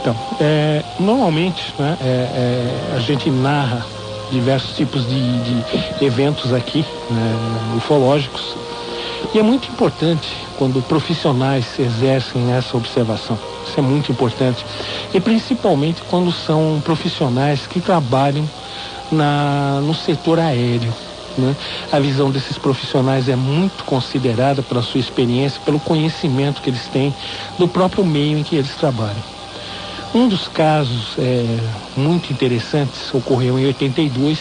Então, normalmente, né, a gente narra diversos tipos de eventos aqui, né, ufológicos, e é muito importante quando profissionais exercem essa observação. Isso é muito importante, e principalmente quando são profissionais que trabalham no setor aéreo, né? A visão desses profissionais é muito considerada pela sua experiência, pelo conhecimento que eles têm do próprio meio em que eles trabalham. Um dos casos muito interessantes ocorreu em 82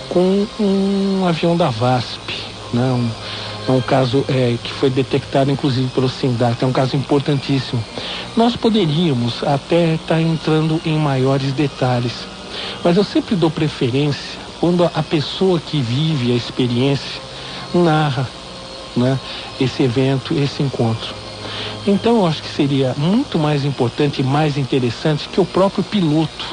com um avião da VASP, né? Um caso que foi detectado inclusive pelo SINDAT, é um caso importantíssimo. Nós poderíamos até estar entrando em maiores detalhes, mas eu sempre dou preferência quando a pessoa que vive a experiência narra, né, esse evento, esse encontro. Então eu acho que seria muito mais importante e mais interessante que o próprio piloto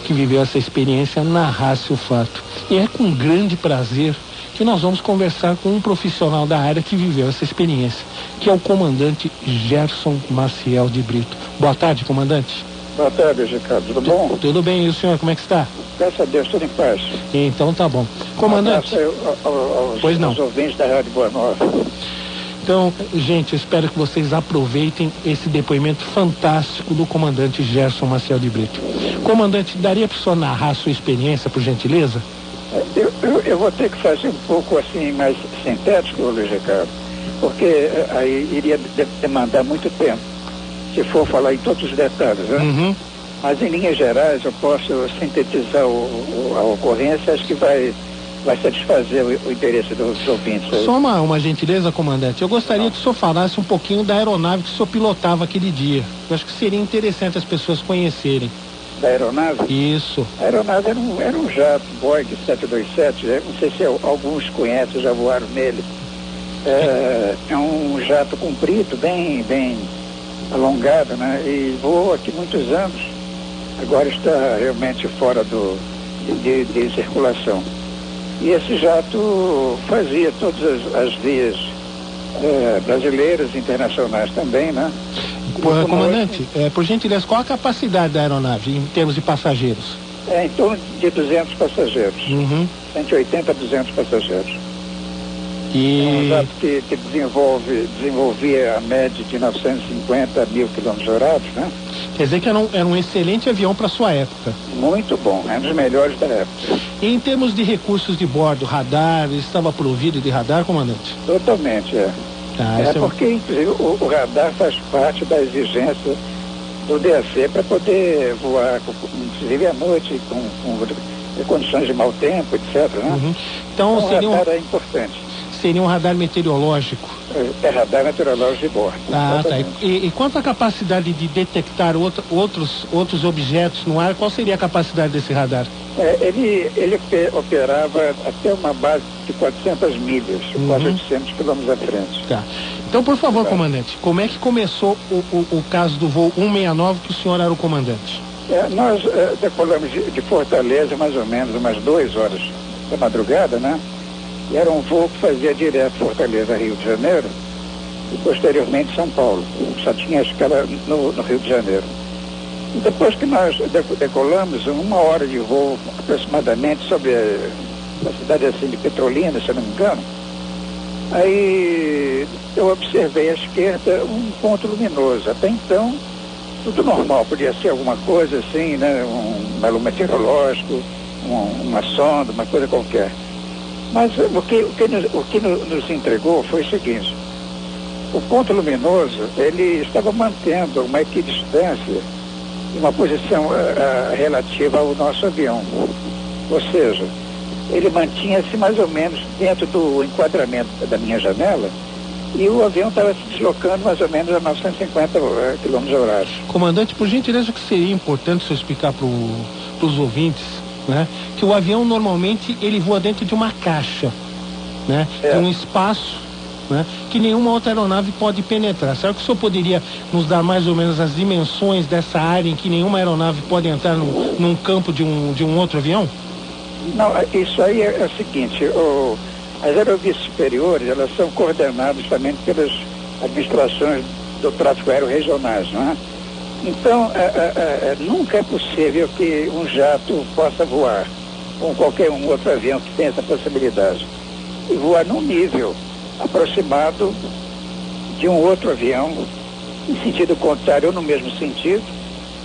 que viveu essa experiência narrasse o fato. E é com grande prazer que nós vamos conversar com um profissional da área que viveu essa experiência, que é o comandante Gerson Maciel de Brito. Boa tarde, comandante. Boa tarde, Ricardo. Tudo bom? Tudo bem, e o senhor, como é que está? Graças a Deus, tudo em paz. Então tá bom. Comandante. Aos ouvintes da Rádio Boa Nova. Então, gente, eu espero que vocês aproveitem esse depoimento fantástico do comandante Gerson Maciel de Brito. Comandante, daria para o senhor narrar a sua experiência, por gentileza? Eu vou ter que fazer um pouco assim mais sintético, Luiz Ricardo, porque aí iria demandar muito tempo, se for falar em todos os detalhes, né? Uhum. Mas em linhas gerais eu posso sintetizar a ocorrência, acho que vai satisfazer o interesse dos ouvintes aí. Só uma gentileza, comandante. Eu gostaria que o senhor falasse um pouquinho da aeronave que o senhor pilotava aquele dia. Eu acho que seria interessante as pessoas conhecerem. Da aeronave? Isso. A aeronave era um jato Boeing 727, não sei se alguns conhecem, já voaram nele. É um jato comprido, bem alongado, né? E voou aqui muitos anos. Agora está realmente fora de circulação. E esse jato fazia todas as vias brasileiras e internacionais também, né? Comandante, por gentileza, qual a capacidade da aeronave em termos de passageiros? Em torno de 200 passageiros. Uhum. 180 a 200 passageiros. E... É um jato que desenvolvia a média de 950 mil km/h, né? Quer dizer que era um excelente avião para sua época. Muito bom, é um dos melhores da época. E em termos de recursos de bordo, radar, estava provido de radar, comandante? Totalmente, porque inclusive o radar faz parte da exigência do DAC para poder voar, inclusive à noite, com condições de mau tempo, etc. Né? Uhum. Então seria o radar é importante. Seria um radar meteorológico? É radar meteorológico de bordo. Ah, tá. E quanto à capacidade de detectar outros objetos no ar, qual seria a capacidade desse radar? Ele operava até uma base de 400 milhas, quase 800 quilômetros à frente. Tá. Então, por favor, comandante, como é que começou o caso do voo 169, que o senhor era o comandante? Nós decolamos de Fortaleza mais ou menos umas 2 horas da madrugada, né? E era um voo que fazia direto Fortaleza, Rio de Janeiro, e posteriormente São Paulo. Só tinha escala no Rio de Janeiro. E depois que nós decolamos, 1 hora de voo aproximadamente sobre a cidade assim de Petrolina, se eu não me engano, aí eu observei à esquerda um ponto luminoso. Até então, tudo normal, podia ser alguma coisa assim, né? Um balão meteorológico, uma sonda, uma coisa qualquer. Mas o que nos entregou foi o seguinte: o ponto luminoso, ele estava mantendo uma equidistância, uma posição relativa ao nosso avião. Ou seja, ele mantinha-se mais ou menos dentro do enquadramento da minha janela, e o avião estava se deslocando mais ou menos a 950 km/h. Comandante, por gentileza, que seria importante o senhor explicar para os ouvintes, né, que o avião normalmente ele voa dentro de uma caixa, né, de um espaço, né, que nenhuma outra aeronave pode penetrar. Será que o senhor poderia nos dar mais ou menos as dimensões dessa área em que nenhuma aeronave pode entrar num campo de um outro avião? Não, isso aí é o seguinte: as aerovias superiores, elas são coordenadas também pelas administrações do tráfego aéreo regionais, não é? Então, nunca é possível que um jato possa voar, ou qualquer um outro avião que tenha essa possibilidade, e voar num nível aproximado de um outro avião, em sentido contrário ou no mesmo sentido,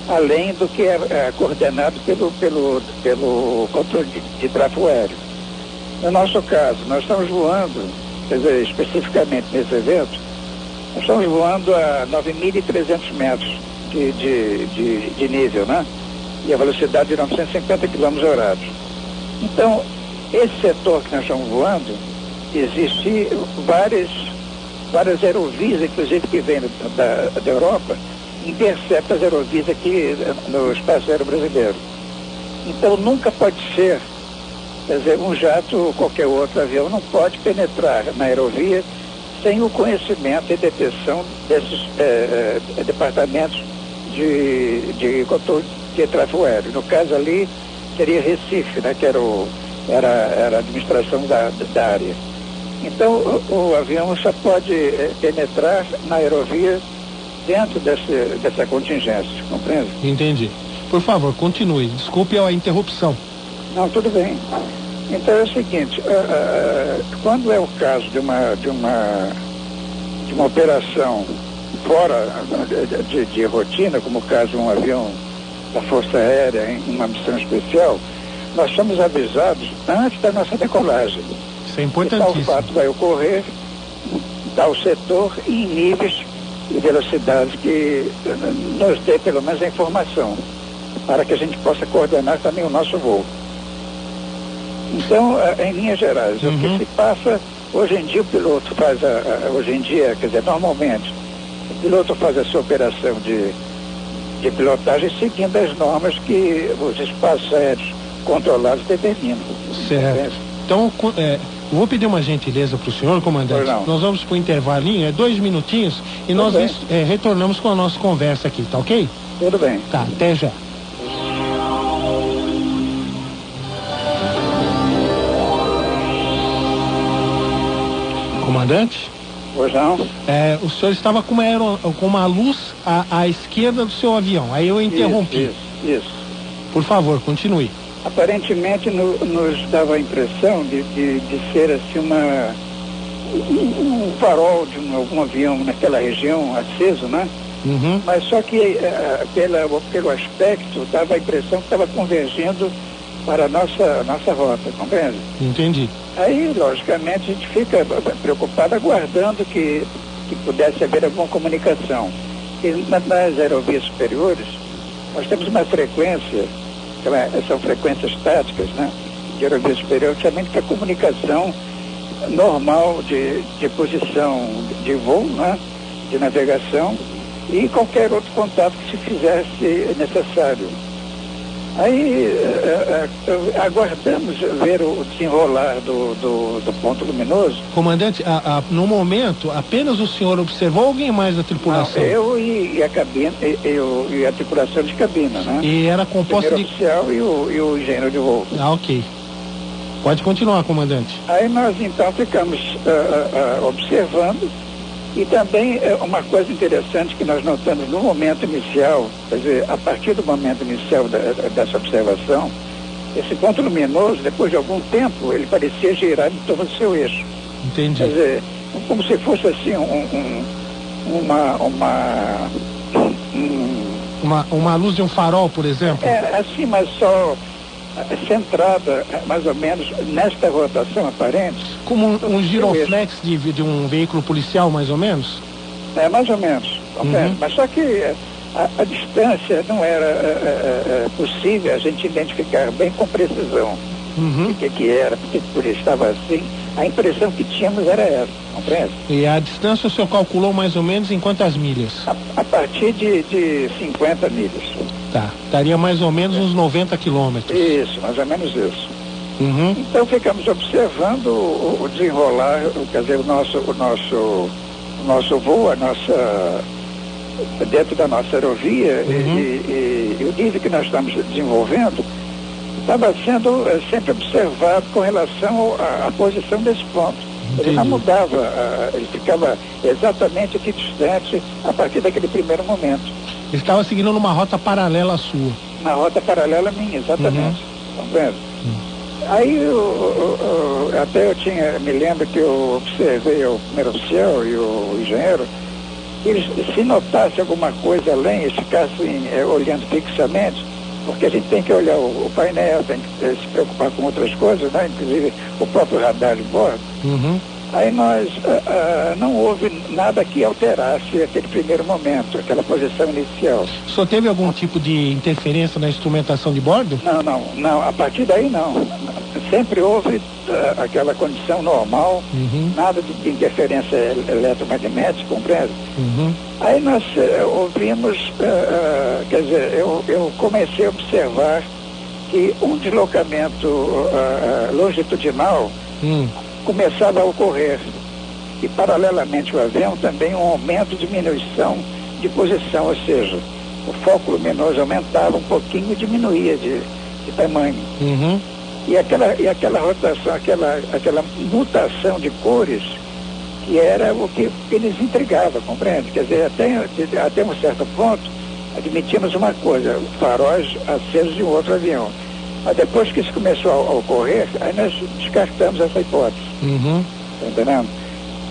além do que é coordenado pelo controle de tráfego aéreo. No nosso caso, nós estamos voando, quer dizer, especificamente nesse evento, nós estamos voando a 9.300 metros de nível, né? E a velocidade de 950 km/h. Então, esse setor que nós estamos voando, existem várias aerovias, inclusive que vêm da Europa, interceptam as aerovias aqui no espaço aéreo brasileiro. Então, nunca pode ser, quer dizer, um jato ou qualquer outro avião não pode penetrar na aerovia sem o conhecimento e detecção desses departamentos de controle de tráfego aéreo. No caso ali, seria Recife, né, que era a administração da área. Então, o avião só pode penetrar na aerovia dentro dessa contingência, compreende? Entendi. Por favor, continue. Desculpe a interrupção. Não, tudo bem. Então é o seguinte, quando é o caso de uma operação fora de rotina, como o caso de um avião da Força Aérea em uma missão especial, nós somos avisados antes da nossa decolagem. Isso é importantíssimo. Tal fato vai ocorrer, tal setor e em níveis e velocidades que nos dê pelo menos a informação, para que a gente possa coordenar também o nosso voo. Então, em linhas gerais, o que se passa, hoje em dia o piloto faz, normalmente, o piloto faz a sua operação de pilotagem seguindo as normas que os espaços aéreos controlados determinam. Certo. Então, vou pedir uma gentileza para o senhor, comandante. Nós vamos para o intervalinho, 2 minutinhos, e nós retornamos com a nossa conversa aqui, tá ok? Tudo bem. Tá, até já. Comandante? Pois não? O senhor estava com uma luz à esquerda do seu avião, aí eu interrompi. Isso. Por favor, continue. Aparentemente nos dava a impressão de ser assim um farol de algum avião naquela região aceso, né? Uhum. Mas só que pelo aspecto dava a impressão que estava convergindo para a nossa rota, compreende? Entendi. Aí, logicamente, a gente fica preocupado aguardando que pudesse haver alguma comunicação. E nas aerovias superiores, nós temos uma frequência, são frequências táticas, né, de aerovia superior, somente para comunicação normal de posição de voo, né, de navegação e qualquer outro contato que se fizesse necessário. Aí aguardamos ver o desenrolar do ponto luminoso. Comandante, no momento, apenas o senhor observou alguém mais da tripulação? Não, eu e a cabine, e a tripulação de cabina, né? E era composta de... oficial e o engenheiro de voo. Ah, ok. Pode continuar, comandante. Aí nós então ficamos observando. E também uma coisa interessante que nós notamos no momento inicial, quer dizer, a partir do momento inicial dessa observação, esse ponto luminoso, depois de algum tempo, ele parecia girar em torno do seu eixo. Entendi. Quer dizer, como se fosse assim uma luz de um farol, por exemplo? Assim, mas só centrada mais ou menos nesta rotação aparente. Como um giroflex de um veículo policial, mais ou menos? Mais ou menos. Mas só que a distância não era possível a gente identificar bem com precisão o que era, porque por isso estava assim. A impressão que tínhamos era essa, compreende? E a distância o senhor calculou mais ou menos em quantas milhas? A partir de 50 milhas. Tá, estaria mais ou menos uns 90 quilômetros. Isso, mais ou menos isso. Então ficamos observando o desenrolar, quer dizer, o nosso voo, dentro da nossa aerovia e o nível que nós estamos desenvolvendo estava sendo sempre observado com relação à posição desse ponto. Ele não mudava, ele ficava exatamente aqui distante a partir daquele primeiro momento. Ele estava seguindo numa rota paralela à sua. Na rota paralela minha, exatamente. Tá vendo? Aí até me lembro que eu observei o primeiro oficial e o engenheiro, eles, se notasse alguma coisa além, eles ficassem olhando fixamente, porque a gente tem que olhar o painel, tem que se preocupar com outras coisas, né? Inclusive o próprio radar de bordo. Aí não houve nada que alterasse aquele primeiro momento, aquela posição inicial. O senhor teve algum tipo de interferência na instrumentação de bordo? Não, a partir daí não. Sempre houve aquela condição normal, nada de interferência eletromagnética, compreende? Aí nós ouvimos, quer dizer, eu comecei a observar que um deslocamento longitudinal começava a ocorrer. E paralelamente ao avião também um aumento e diminuição de posição, ou seja, o foco luminoso aumentava um pouquinho e diminuía de tamanho. E aquela rotação, aquela mutação de cores, que era o que eles intrigava, compreende? Quer dizer, até um certo ponto, admitimos uma coisa, faróis acesos de um outro avião. Mas depois que isso começou a ocorrer, aí nós descartamos essa hipótese. Tá entendendo?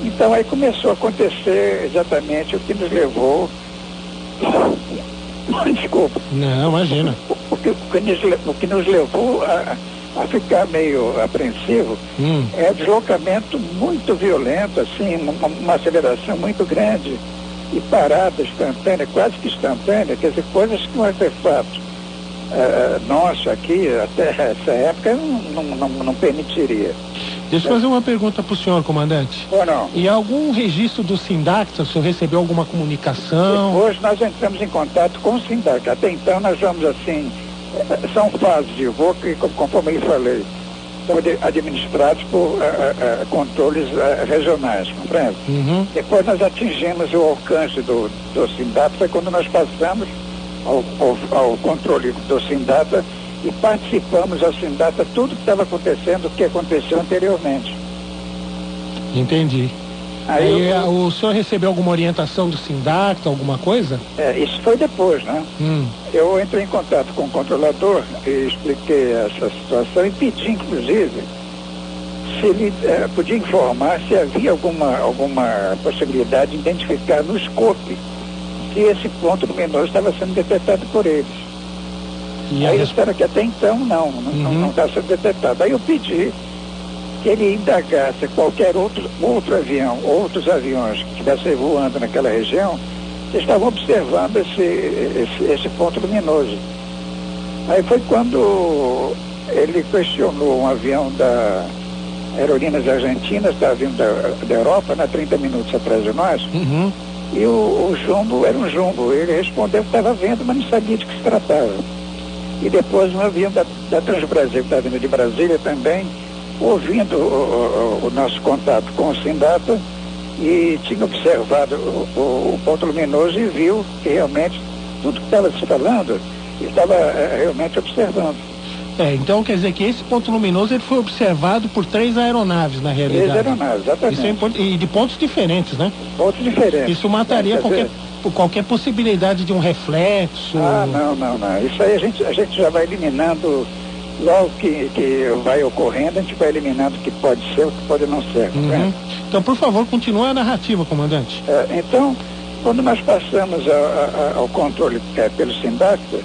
Então aí começou a acontecer exatamente o que nos levou. Desculpa. Não, imagina. O que nos levou a ficar meio apreensivo é deslocamento muito violento, assim, uma aceleração muito grande e parada instantânea, quase que instantânea, quer dizer, coisas que um artefato nosso aqui, até essa época, não permitiria. Deixa eu fazer uma pergunta para o senhor, comandante. Ou não? E algum registro do SINDACTA, o senhor recebeu alguma comunicação? Hoje nós entramos em contato com o SINDACTA. Até então nós vamos assim, são fases de voo que, conforme eu falei, são administrados por controles regionais, compreende? Depois nós atingimos o alcance do SINDACTA, foi quando nós passamos ao controle do SINDACTA e participamos ao SINDACTA tudo que estava acontecendo, o que aconteceu anteriormente. Entendi. Aí o senhor recebeu alguma orientação do SINDACTA, alguma coisa? Isso foi depois, né? Eu entrei em contato com o controlador e expliquei essa situação e pedi, inclusive, se ele podia informar se havia alguma possibilidade de identificar no scope se esse ponto luminoso estava sendo detectado por eles. Aí eles disseram que até então não está sendo detectado. Aí eu pedi que ele indagasse qualquer outro avião, outros aviões que estivessem voando naquela região, que estavam observando esse ponto luminoso. Aí foi quando ele questionou um avião da Aerolíneas Argentinas, estava vindo da Europa, 30 minutos atrás de nós, e o jumbo era um jumbo. Ele respondeu que estava vendo, mas não sabia de que se tratava. E depois um avião da Transbrasil, que estava vindo de Brasília também, ouvindo o nosso contato com o SINDACTA, e tinha observado o ponto luminoso e viu que realmente tudo que estava se falando, ele estava realmente observando. Então quer dizer que esse ponto luminoso ele foi observado por 3 aeronaves, na realidade. 3 aeronaves, exatamente. Isso e de pontos diferentes, né? Pontos diferentes. Isso mataria qualquer possibilidade de um reflexo. Não. Isso aí a gente já vai eliminando, logo que vai ocorrendo, a gente vai eliminando o que pode ser, o que pode não ser. Então, por favor, continue a narrativa, comandante. Então, quando nós passamos ao controle pelo SINDACTA,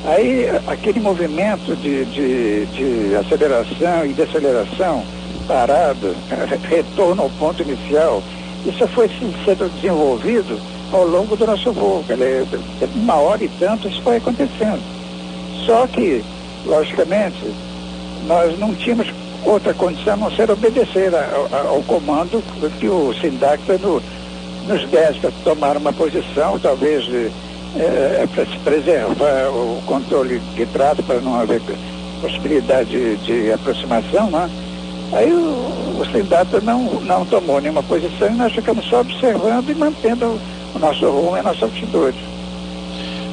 aí aquele movimento de aceleração e deceleração, parada, retorno ao ponto inicial, isso foi sendo desenvolvido ao longo do nosso voo. 1 hora e tanto isso foi acontecendo. Só que, logicamente, nós não tínhamos outra condição a não ser obedecer ao comando que o SINDACTA nos desse para tomar uma posição, talvez para se preservar o controle de trato, para não haver possibilidade de aproximação, né? Aí o SINDACTA não tomou nenhuma posição e nós ficamos só observando e mantendo o nosso rumo e a nossa altitude.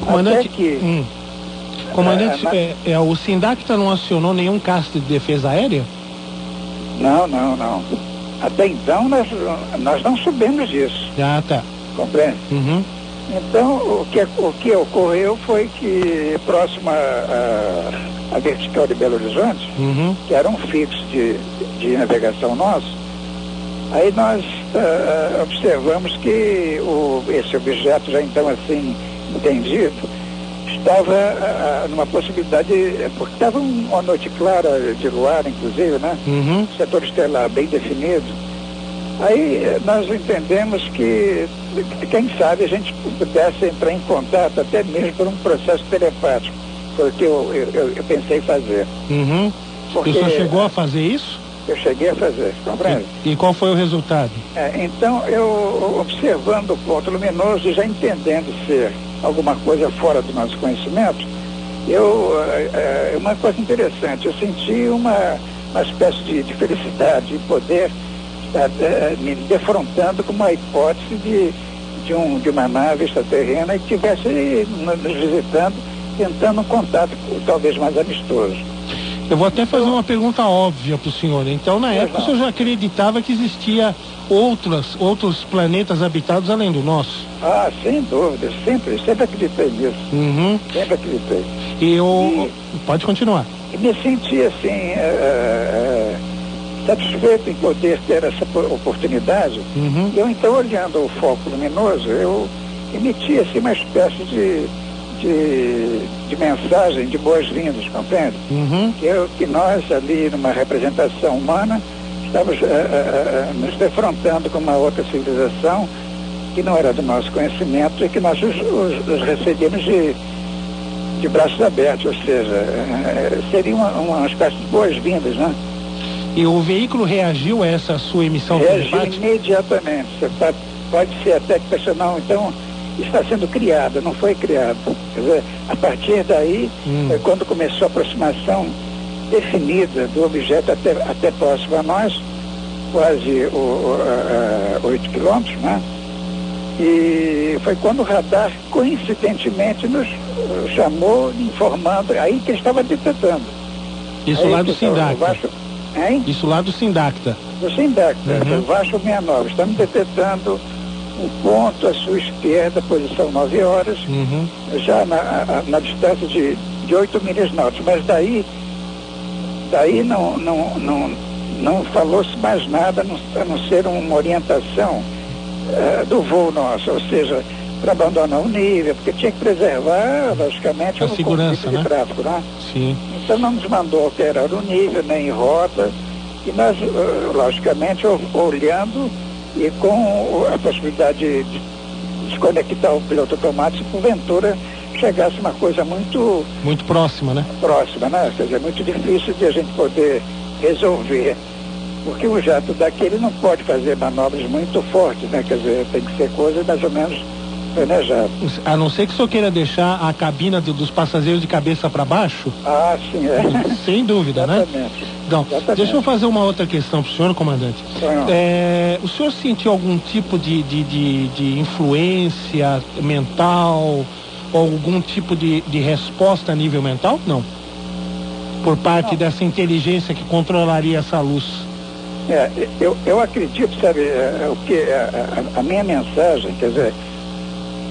Comandante, comandante, o SINDACTA não acionou nenhum casco de defesa aérea? Não. Até então nós não soubemos disso. Tá. Compreende? Então, o que ocorreu foi que, próximo à vertical de Belo Horizonte, que era um fixo de navegação nosso, aí nós observamos que esse objeto, já então assim entendido, estava numa possibilidade, porque estava uma noite clara de luar, inclusive, né? Setor estelar bem definido. Aí nós entendemos que, quem sabe, a gente pudesse entrar em contato, até mesmo por um processo telepático, foi o que eu pensei fazer. Porque, e o senhor chegou a fazer isso? Eu cheguei a fazer, compreende? E qual foi o resultado? Então, eu observando o ponto luminoso e já entendendo ser alguma coisa fora do nosso conhecimento, uma coisa interessante, eu senti uma espécie de felicidade, de poder me defrontando com uma hipótese de uma nave extraterrena que estivesse nos visitando, tentando um contato talvez mais amistoso. Eu vou até fazer uma pergunta óbvia para o senhor. Então, na época, o senhor já acreditava que existia outros planetas habitados além do nosso? Ah, sem dúvida. Sempre acreditei nisso. Sempre acreditei. Pode continuar. E me senti, assim, satisfeito em poder ter essa oportunidade. Eu, então, olhando o foco luminoso, eu emiti, assim, uma espécie de mensagem de boas-vindas, compreende? Que nós ali, numa representação humana, estávamos nos defrontando com uma outra civilização que não era do nosso conhecimento e que nós os recebemos de braços abertos, ou seja, seria uma espécie de boas-vindas, né? E o veículo reagiu a essa sua emissão telepática? Reagiu imediatamente. Você pode ser até que pessoa, não, então está sendo criada, não foi criado. Quer dizer, a partir daí, quando começou a aproximação definida do objeto até próximo a nós, quase 8 quilômetros, né? E foi quando o radar, coincidentemente, nos chamou, informando, aí que estava detectando. Isso aí lá do Sindacta. Isso lá do Sindacta. Do Sindacta, do Vasco 69. Estamos detectando um ponto à sua esquerda, posição 9 horas, já na distância de 8 milhas náuticas. Mas daí não falou-se mais nada, a não ser uma orientação do voo nosso, ou seja, para abandonar o nível, porque tinha que preservar, logicamente, a segurança, né? De tráfego, né? Sim. Então não nos mandou alterar o nível, nem rota, e nós, logicamente, olhando e com a possibilidade de desconectar o piloto automático, se porventura chegasse uma coisa muito próxima, né? Próxima, né? Quer dizer, muito difícil de a gente poder resolver, porque o jato daquele não pode fazer manobras muito fortes, né? Quer dizer, tem que ser coisa mais ou menos planejada. A não ser que o senhor queira deixar a cabina dos passageiros de cabeça para baixo? Ah, sim, Sem dúvida, exatamente. Né? Então, deixa eu fazer uma outra questão para o senhor, comandante. O senhor sentiu algum tipo de influência mental, ou algum tipo de resposta a nível mental? Não. Por parte dessa inteligência que controlaria essa luz? Eu acredito, sabe, a minha mensagem, quer dizer,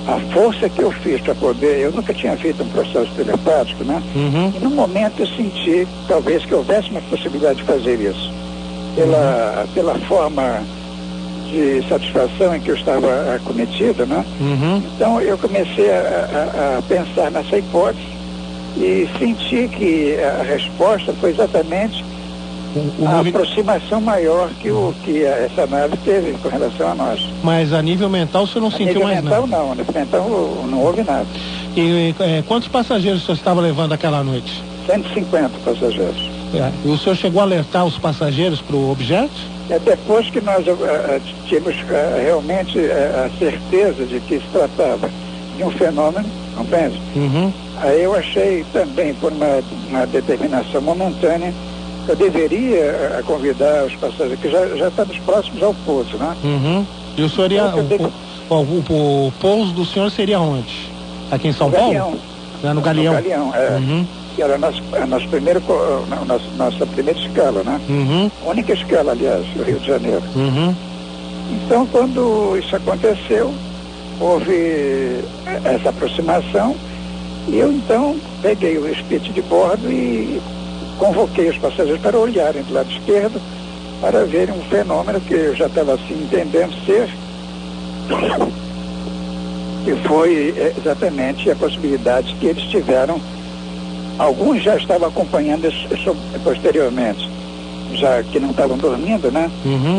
a força que eu fiz para poder, eu nunca tinha feito um processo telepático, né? E no momento eu senti, talvez, que houvesse uma possibilidade de fazer isso. Pela forma de satisfação em que eu estava acometido, né? Então eu comecei a pensar nessa hipótese e senti que a resposta foi exatamente a aproximação maior que essa nave teve com relação a nós. Mas a nível mental o senhor não sentiu mais nada? A nível mental não houve nada. E quantos passageiros o senhor estava levando aquela noite? 150 passageiros. E o senhor chegou a alertar os passageiros para o objeto? Depois que nós tínhamos realmente a certeza de que se tratava de um fenômeno, compreende? Aí eu achei também, por uma determinação momentânea, eu deveria convidar os passageiros, que já estamos próximos ao pouso, né? E o senhor o pouso do senhor seria onde? Aqui em São Paulo? Galeão. No Galeão? No Galeão, que era a nossa primeira escala, né? Única escala, aliás, do Rio de Janeiro. Então, quando isso aconteceu, houve essa aproximação e eu então peguei o espeto de bordo e convoquei os passageiros para olharem do lado esquerdo para verem um fenômeno que eu já estava assim entendendo ser, que foi exatamente a possibilidade que eles tiveram. Alguns já estavam acompanhando isso posteriormente, já que não estavam dormindo, né?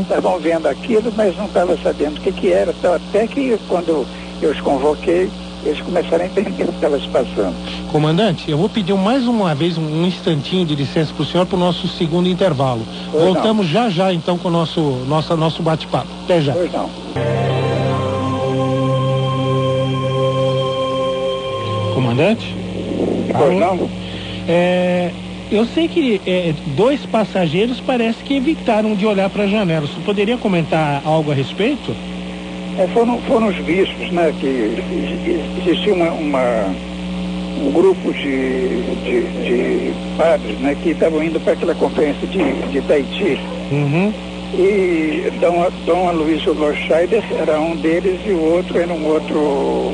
Estavam vendo aquilo, mas não estavam sabendo o que era, até que quando eu os convoquei, eles começaram a entender o que estava se passando. Comandante, eu vou pedir mais uma vez um instantinho de licença para o senhor para o nosso segundo intervalo. Pois Voltamos não. já então com o nosso bate-papo. Até já. Pois não. Comandante? Pois não? Eu sei que dois passageiros parece que evitaram de olhar para a janela. Você poderia comentar algo a respeito? Foram os bispos, né? Que existia um grupo de padres, né? Que estavam indo para aquela conferência de Tahiti. E Dom Aloysio Loscheider era um deles e o outro era um outro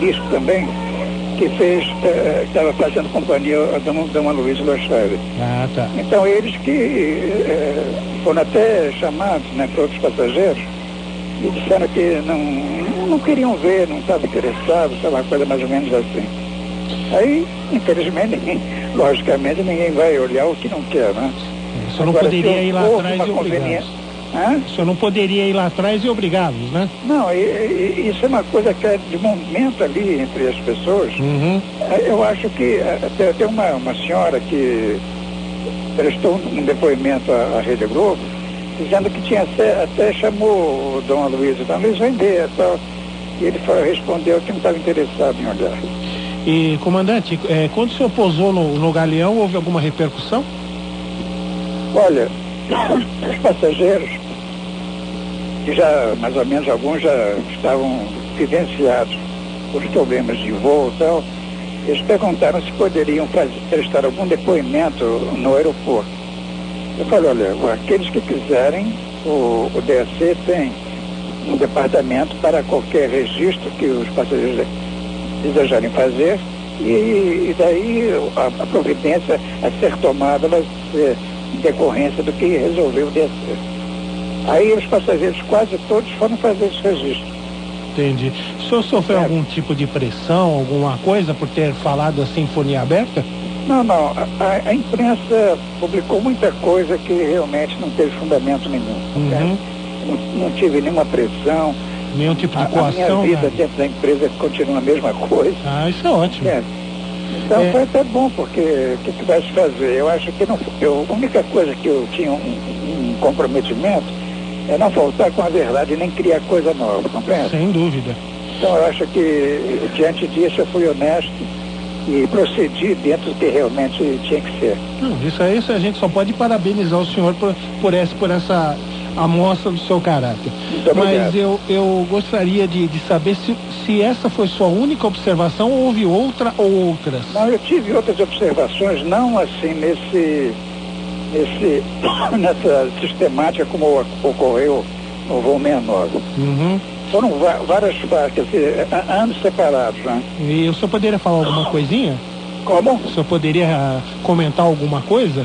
bispo também, que estava fazendo companhia a Dom Aloysio Loscheider. Ah, tá. Então eles que foram até chamados, né, para outros passageiros e disseram que não queriam ver, não estavam interessados, estava uma coisa mais ou menos assim. Aí, infelizmente, logicamente ninguém vai olhar o que não quer, né? O senhor não poderia ir lá atrás e obrigá-los. O senhor não poderia ir lá atrás e obrigá-los, né? Não, isso é uma coisa que é de momento ali entre as pessoas. Eu acho que tem uma senhora que prestou um depoimento à Rede Globo, dizendo que tinha até chamou o Dom Aloysio, vem ver e tal. E ele respondeu que não estava interessado em olhar. E, comandante, quando o senhor pousou no Galeão, houve alguma repercussão? Olha, os passageiros, que já, mais ou menos, alguns já estavam vivenciados os problemas de voo e tal, eles perguntaram se poderiam prestar algum depoimento no aeroporto. Eu falei, olha, aqueles que quiserem, o DAC tem um departamento para qualquer registro que os passageiros desejarem fazer, e daí a providência a ser tomada vai ser em decorrência do que resolveu o DAC. Aí os passageiros quase todos foram fazer esse registro. Entendi. O senhor sofreu algum tipo de pressão, alguma coisa por ter falado assim em sinfonia aberta? Não. A imprensa publicou muita coisa que realmente não teve fundamento nenhum. Não tive nenhuma pressão. Nenhum tipo de coação? A minha vida dentro da empresa continua a mesma coisa. Isso é ótimo. Então foi até bom, porque o que vai se fazer? Eu acho que a única coisa que eu tinha um comprometimento é não faltar com a verdade e nem criar coisa nova, compreende? Sem dúvida. Então eu acho que diante disso eu fui honesto e procedi dentro do que realmente tinha que ser. Isso a gente só pode parabenizar o senhor por essa amostra do seu caráter. Mas eu gostaria de saber se essa foi sua única observação ou houve outra ou outras. Não, eu tive outras observações, não assim nessa sistemática como ocorreu no voo 69. Foram várias fases, anos separados, né? E o senhor poderia falar alguma coisinha? Como? O senhor poderia comentar alguma coisa?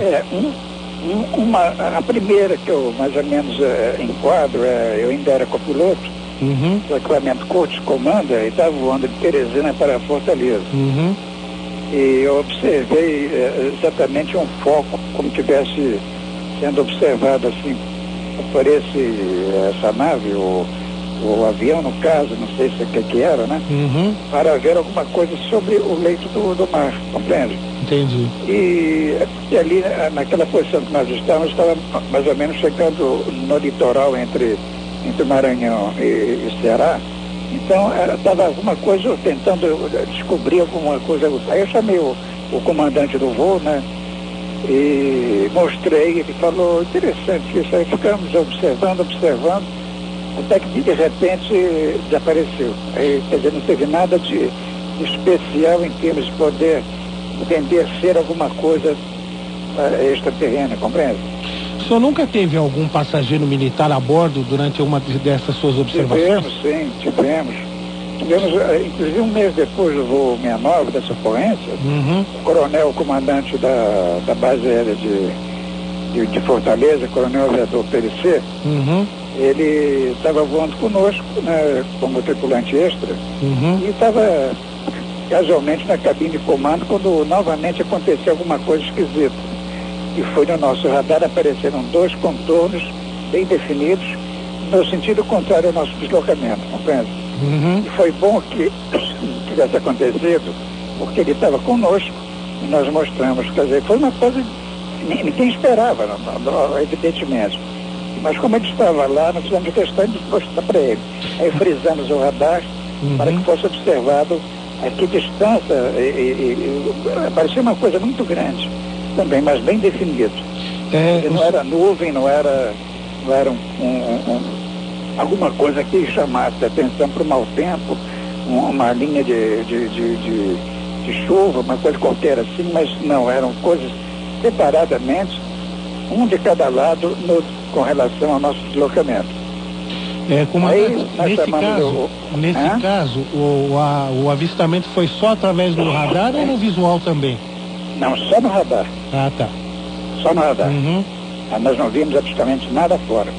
A primeira que eu mais ou menos enquadro, eu ainda era copiloto, do equipamento Cortes Comanda, e estava voando de Teresina para Fortaleza. E eu observei exatamente um foco, como tivesse sendo observado assim, por essa nave, o avião no caso, não sei se o que era, né? Para ver alguma coisa sobre o leito do mar, compreende? Entendi. E ali, naquela posição que nós estávamos, estava mais ou menos chegando no litoral entre Maranhão e Ceará. Então, estava alguma coisa, tentando descobrir alguma coisa. Aí eu chamei o comandante do voo, né? E mostrei, ele falou, interessante isso aí, ficamos observando, até que de repente desapareceu. Aí, quer dizer, não teve nada de especial em termos de poder entender ser alguma coisa extraterrena, compreende? O senhor nunca teve algum passageiro militar a bordo durante uma dessas suas observações? Tivemos, sim, tivemos. Tivemos, inclusive um mês depois do voo 69, dessa ocorrência, o coronel comandante da base aérea de Fortaleza, coronel aviador PLC, ele estava voando conosco, né, como tripulante extra, e estava casualmente na cabine de comando quando novamente aconteceu alguma coisa esquisita. E foi no nosso radar, apareceram 2 contornos bem definidos, no sentido contrário ao nosso deslocamento, compreende? E foi bom que tivesse acontecido, porque ele estava conosco e nós mostramos, quer dizer, foi uma coisa que ninguém esperava, evidentemente. Mas como ele estava lá, nós fizemos questão de mostrar para ele. Aí frisamos o radar para que fosse observado a que distância, parecia uma coisa muito grande também, mas bem definido. Não era nuvem, não era alguma coisa que chamasse a atenção para o mau tempo, uma linha de chuva, uma coisa qualquer assim, mas não, eram coisas separadamente, um de cada lado com relação ao nosso deslocamento. Nesse caso, o avistamento foi só através do radar ou no visual também? Não, só no radar. Ah, tá. Só no radar. Nós não vimos absolutamente nada fora.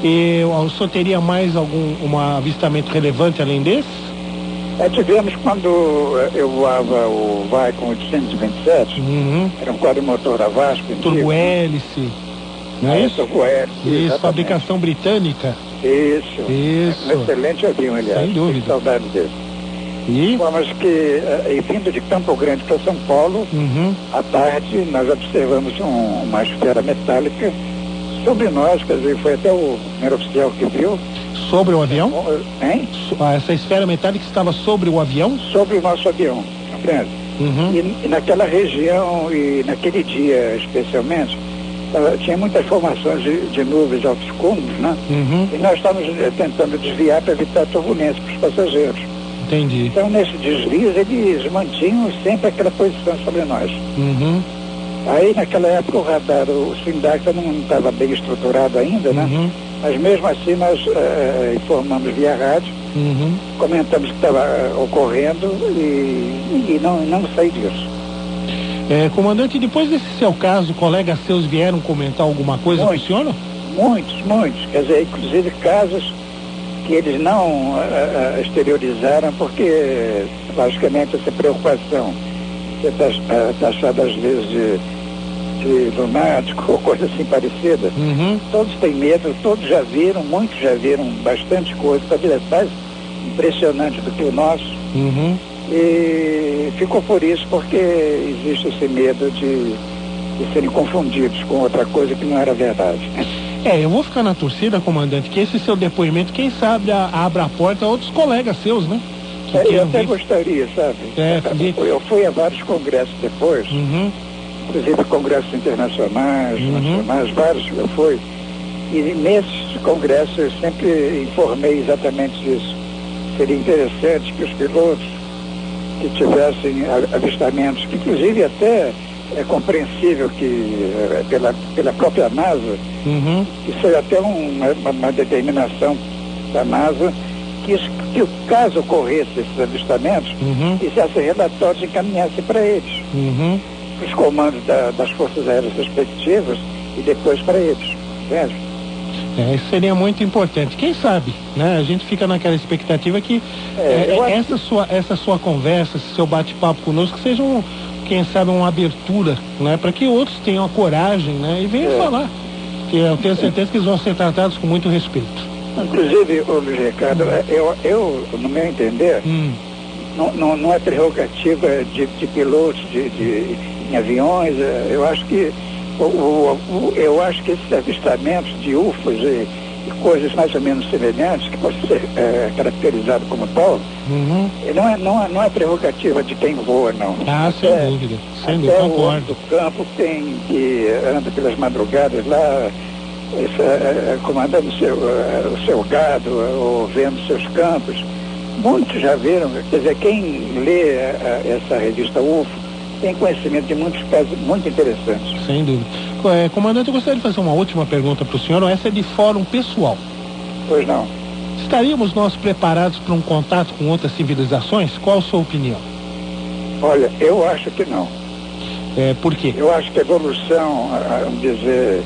E o senhor teria mais algum avistamento relevante além desse? Tivemos quando eu voava o VAI com 827, era um quadrimotor a Vasco. Turbo-hélice, não é isso? Turbo-hélice, isso, fabricação britânica. Isso. Um excelente avião, aliás. Sem dúvida. Tenho saudade dele. E? Mas que, vindo de Campo Grande para São Paulo, à tarde nós observamos uma esfera metálica sobre nós, quer dizer, foi até o primeiro oficial que viu. Sobre o avião? Hein? Essa esfera metálica estava sobre o avião? Sobre o nosso avião, compreende? E naquela região, e naquele dia especialmente, tinha muitas formações de nuvens de altos cúmulos, né? E nós estávamos tentando desviar para evitar turbulência para os passageiros. Entendi. Então, nesse desvio, eles mantinham sempre aquela posição sobre nós. Aí, naquela época, o radar, o Sindaxa não estava bem estruturado ainda, né? Mas mesmo assim, nós informamos via rádio, comentamos o que estava ocorrendo e não saí disso. Comandante, depois desse seu caso, colegas seus vieram comentar alguma coisa com o senhor? Muitos. Quer dizer, inclusive casos que eles não exteriorizaram, porque, logicamente, essa preocupação de ser taxada às vezes de lunático ou coisa assim parecida, todos têm medo, todos já viram, muitos já viram bastante coisa, talvez mais impressionante do que o nosso, e ficou por isso, porque existe esse medo de serem confundidos com outra coisa que não era verdade. Eu vou ficar na torcida, comandante, que esse seu depoimento, quem sabe, abra a porta a outros colegas seus, né? Eu até gostaria, sabe? Eu fui a vários congressos depois, inclusive congressos internacionais, nacionais, vários eu fui. E nesses congressos eu sempre informei exatamente isso. Seria interessante que os pilotos que tivessem avistamentos, que inclusive até é compreensível que pela própria NASA, isso é até uma determinação da NASA, que o caso ocorresse esses avistamentos, fizesse relatórios e encaminhasse para eles, para os comandos das forças aéreas respectivas e depois para eles, entende? Isso seria muito importante. Quem sabe, né? A gente fica naquela expectativa que essa sua conversa, esse seu bate-papo conosco, seja quem sabe uma abertura, né? Para que outros tenham a coragem, né? E venham falar. Que eu tenho certeza que eles vão ser tratados com muito respeito. Inclusive, Luiz Ricardo, eu no meu entender, não é prerrogativa de pilotos em aviões. Eu acho que esses avistamentos de UFOs e coisas mais ou menos semelhantes, que podem ser caracterizados como tal, não é prerrogativa de quem voa, não. Sem dúvida. Sem dúvida, concordo. O do campo que anda pelas madrugadas lá, comandando o seu gado ou vendo seus campos. Muitos já viram, quer dizer, quem lê essa revista UFO tem conhecimento de muitos casos muito interessantes. Sem dúvida. Comandante, eu gostaria de fazer uma última pergunta para o senhor. Essa é de fórum pessoal. Pois não. Estaríamos nós preparados para um contato com outras civilizações? Qual a sua opinião? Olha, eu acho que não. Por quê? Eu acho que a evolução, vamos dizer,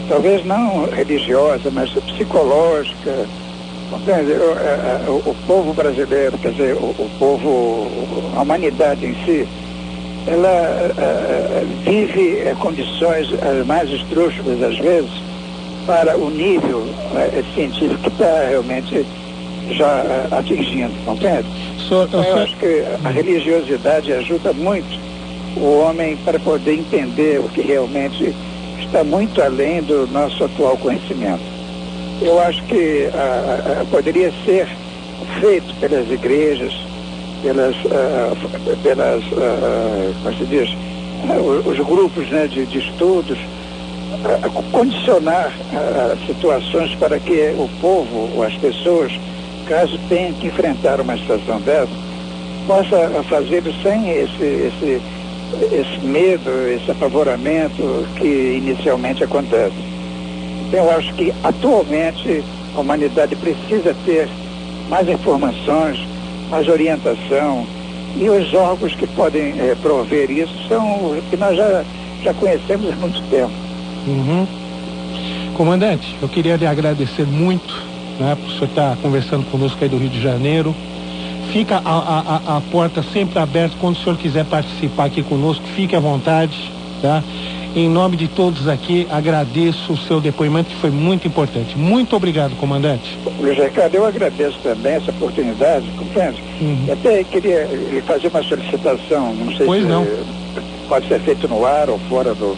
talvez não religiosa, mas psicológica, compreende? O povo brasileiro, quer dizer, o povo, a humanidade em si, ela vive condições as mais esdrúxulas às vezes para o nível científico que está realmente já atingindo, compreende? Eu acho que a religiosidade ajuda muito o homem para poder entender o que realmente está muito além do nosso atual conhecimento. Eu acho que poderia ser feito pelas igrejas, como se diz, os grupos, né, de estudos, condicionar situações para que o povo, ou as pessoas, caso tenham que enfrentar uma situação dessa, possa fazê-lo sem esse medo, esse apavoramento que inicialmente acontece. Então, eu acho que atualmente a humanidade precisa ter mais informações, mais orientação, e os órgãos que podem prover isso são os que nós já conhecemos há muito tempo. Uhum. Comandante, eu queria lhe agradecer muito, né, por o senhor estar conversando conosco aí do Rio de Janeiro. Fica a porta sempre aberta quando o senhor quiser participar aqui conosco, fique à vontade, tá? Em nome de todos aqui, agradeço o seu depoimento, que foi muito importante. Muito obrigado, comandante. Luiz Ricardo, eu agradeço também essa oportunidade, compreende? Uhum. Até queria lhe fazer uma solicitação, não sei pois se não. Pode ser feito no ar ou fora do...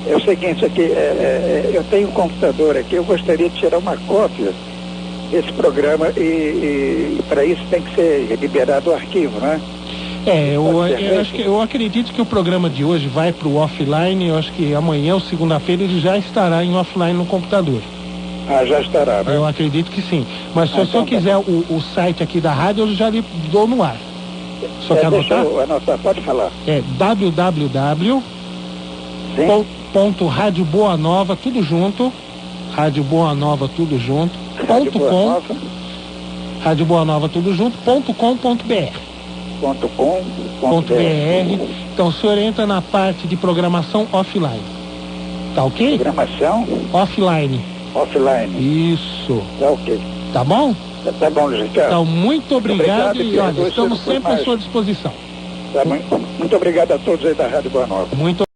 É o seguinte, aqui, eu tenho um computador aqui, eu gostaria de tirar uma cópia desse programa e para isso tem que ser liberado o arquivo, né? Eu acredito que o programa de hoje vai para o offline. Eu acho que amanhã ou segunda-feira ele já estará em offline no computador. Ah, já estará, né? Eu acredito que sim. Mas se o senhor quiser o site aqui da rádio, eu já lhe dou no ar. Só quer anotar? Deixa eu anotar, pode falar. É www.radioboanova, tudo junto, Rádio Boa Nova, tudo junto, Rádio Boa Nova, tudo junto, .com.br. Então o senhor entra na parte de programação offline. Tá ok? Programação? Offline. Isso. Tá ok. Tá bom? Tá bom, Luiz Ricardo. Então, muito obrigado e olha, estamos sempre à sua disposição. Tá, muito obrigado a todos aí da Rádio Boa Nova. Muito